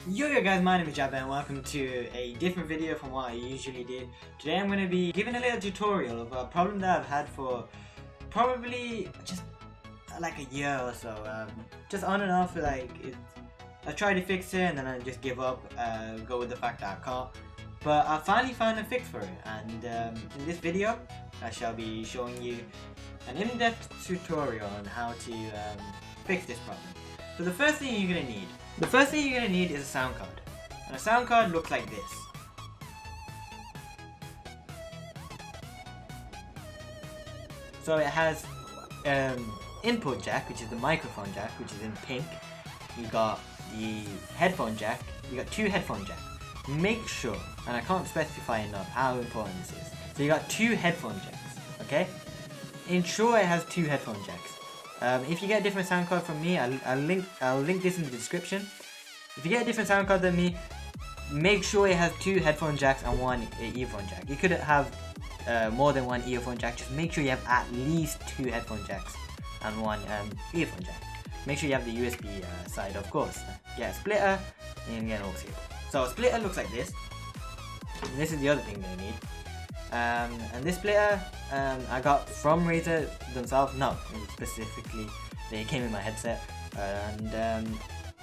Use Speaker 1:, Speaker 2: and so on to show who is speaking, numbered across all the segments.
Speaker 1: Yo guys, my name is Jabba and welcome to a different video from what I usually do. Today I'm going to be giving a little tutorial of a problem that I've had for probably just like a year or so. Just on and off, I try to fix it and then I just give up, go with the fact that I can't. But I finally found a fix for it, and in this video I shall be showing you an in-depth tutorial on how to fix this problem. So the first thing you're going to need is a sound card. And a sound card looks like this. So it has input jack, which is the microphone jack, which is in pink. You got the headphone jack. You got two headphone jacks. Make sure, and I can't specify enough how important this is. So you got two headphone jacks, okay? Ensure it has two headphone jacks. If you get a different sound card from me, I'll link this in the description. If you get a different sound card than me, make sure it has two headphone jacks and one earphone jack. You could have more than one earphone jack. Just make sure you have at least two headphone jacks and one earphone jack. Make sure you have the USB side, of course. Get a splitter and get an aux cable. So a splitter looks like this. And this is the other thing that you need. And this splitter I got from Razer themselves. No, specifically they came in my headset.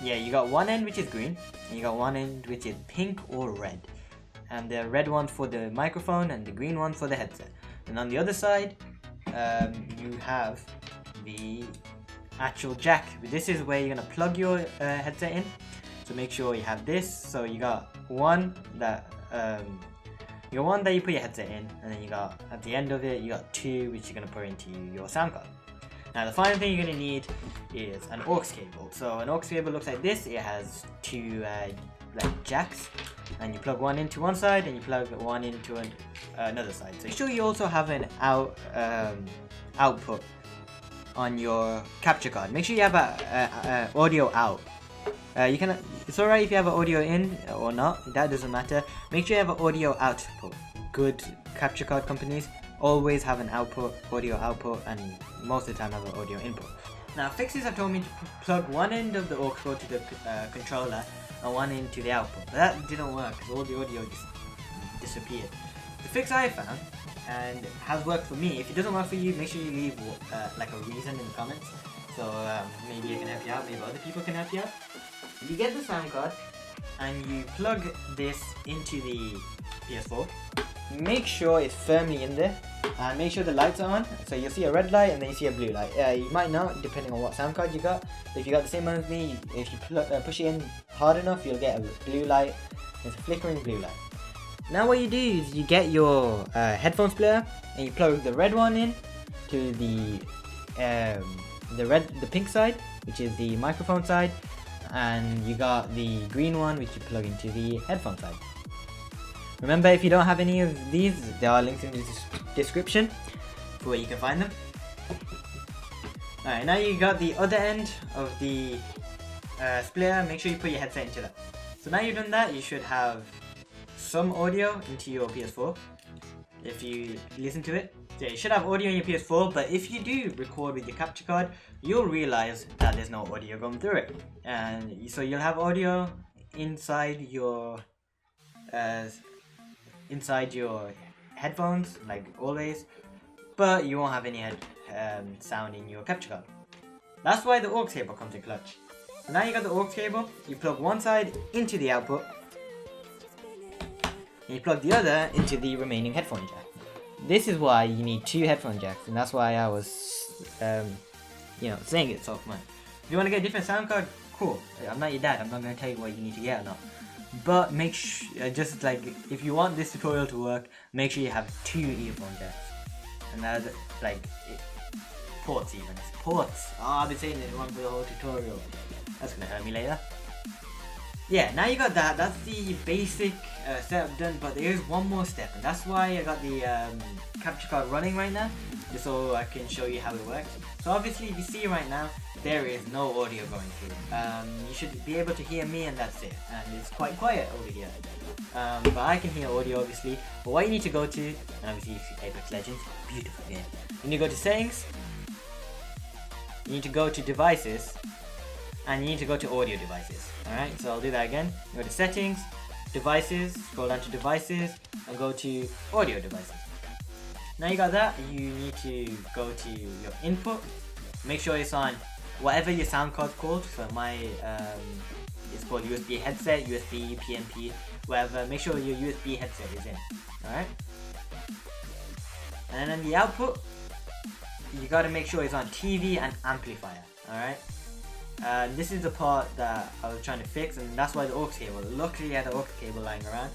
Speaker 1: Yeah, you got one end which is green, and you got one end which is pink or red. And the red one for the microphone and the green one for the headset. And on the other side, you have the actual jack. This is where you're gonna plug your headset in. So make sure you have this. So you got one that you put your headset in, and then you got at the end of it you got two which you're gonna put into your sound card. Now the final thing you're gonna need is an aux cable. So an aux cable looks like this. It has two like jacks, and you plug one into one side and you plug one into another side. So make sure you also have an output on your capture card. Make sure you have a audio out. It's alright if you have an audio in or not, that doesn't matter. Make sure you have an audio output. Good capture card companies always have an audio output, and most of the time have an audio input. Now fixes have told me to plug one end of the aux cord to the controller and one end to the output, but that didn't work because all the audio just disappeared. The fix I found, and has worked for me, if it doesn't work for you, make sure you leave like a reason in the comments, so maybe it can help you out, maybe other people can help you out. You get the sound card and you plug this into the PS4. Make sure it's firmly in there, and make sure the lights are on. So you'll see a red light and then you see a blue light. You might not, depending on what sound card you got. If you got the same one as me, if you push it in hard enough, you'll get a blue light. It's a flickering blue light. Now what you do is you get your headphone splitter and you plug the red one in to the pink side, which is the microphone side, and you got the green one which you plug into the headphone side. Remember, if you don't have any of these, there are links in the description for where you can find them. Alright, now you got the other end of the splitter. Make sure you put your headset into that. So now you've done that, you should have some audio into your PS4 if you listen to it. So you should have audio in your PS4, but if you do record with your capture card, you'll realize that there's no audio going through it. And so you'll have audio inside your headphones, like always, but you won't have any sound in your capture card. That's why the aux cable comes in clutch. So now you got the aux cable, you plug one side into the output, and you plug the other into the remaining headphone jack. This is why you need two headphone jacks, and that's why I was saying it so much. If you want to get a different sound card, cool. I'm not your dad, I'm not going to tell you what you need to get or not. But make sure, just like, if you want this tutorial to work, make sure you have two earphone jacks. And that's like, ports even. It's ports. Oh, I've been saying it wrong for the whole tutorial. That's going to hurt me later. Yeah, now you got that. That's the basic setup done, but there is one more step, and that's why I got the capture card running right now, just so I can show you how it works. So obviously, if you see right now, there is no audio going through. You should be able to hear me, and that's it. And it's quite quiet over here. But I can hear audio, obviously. But what you need to go to, and obviously you see Apex Legends, beautiful game. You need to go to settings. You need to go to devices, and you need to go to audio devices. Alright, so I'll do that again. Go to settings, devices, scroll down to devices, and go to audio devices. Now you got that, you need to go to your input. Make sure it's on whatever your sound card's called. So my it's called USB headset, USB, PMP, whatever. Make sure your USB headset is in. Alright? And then the output, you gotta make sure it's on TV and amplifier. Alright? This is the part that I was trying to fix, and that's why the aux cable. Luckily I had the aux cable lying around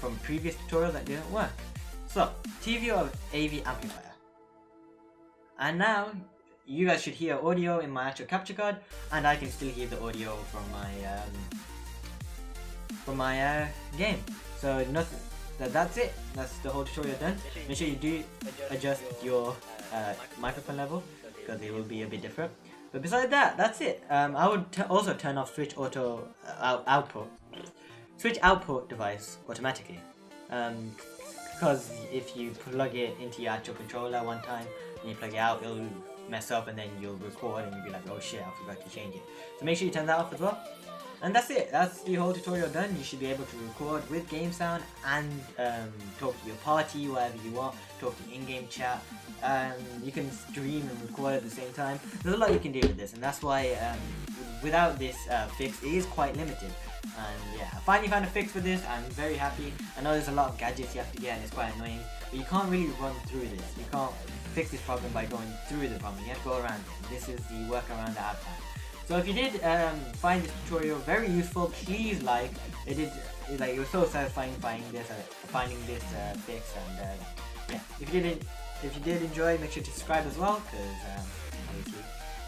Speaker 1: from previous tutorial that didn't work. So, TV or AV amplifier. And now, you guys should hear audio in my actual capture card, and I can still hear the audio from my game. So nothing. That's it. That's the whole tutorial done. Make sure you do adjust your microphone level, because it will be a bit different. But besides that, that's it. I would also turn off switch output device automatically. Because if you plug it into your actual controller one time and you plug it out, it'll mess up, and then you'll record and you'll be like, oh shit, I forgot to change it. So make sure you turn that off as well. And that's it. That's the whole tutorial done. You should be able to record with game sound and talk to your party, whatever you want. Talk to in-game chat. You can stream and record at the same time. There's a lot you can do with this, and that's why without this fix, it is quite limited. And yeah, I finally found a fix for this. I'm very happy. I know there's a lot of gadgets you have to get, and it's quite annoying, but you can't really run through this. You can't fix this problem by going through the problem. You have to go around it. This is the workaround that I've found. So if you did find this tutorial very useful, please like. It was so satisfying finding this fix, and yeah. If you did enjoy, make sure to subscribe as well, because obviously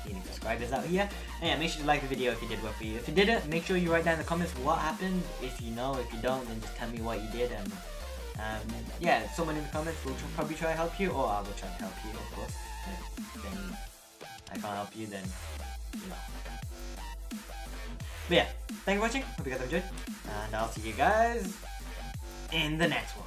Speaker 1: needing subscribers out here. And yeah, make sure to like the video if it did work for you. If it didn't, make sure you write down in the comments what happened. If you know, if you don't, then just tell me what you did, and yeah, someone in the comments will probably try to help you, or I will try to help you, of course. If then I can't help you, then you know. But yeah, thanks for watching, hope you guys enjoyed, and I'll see you guys in the next one.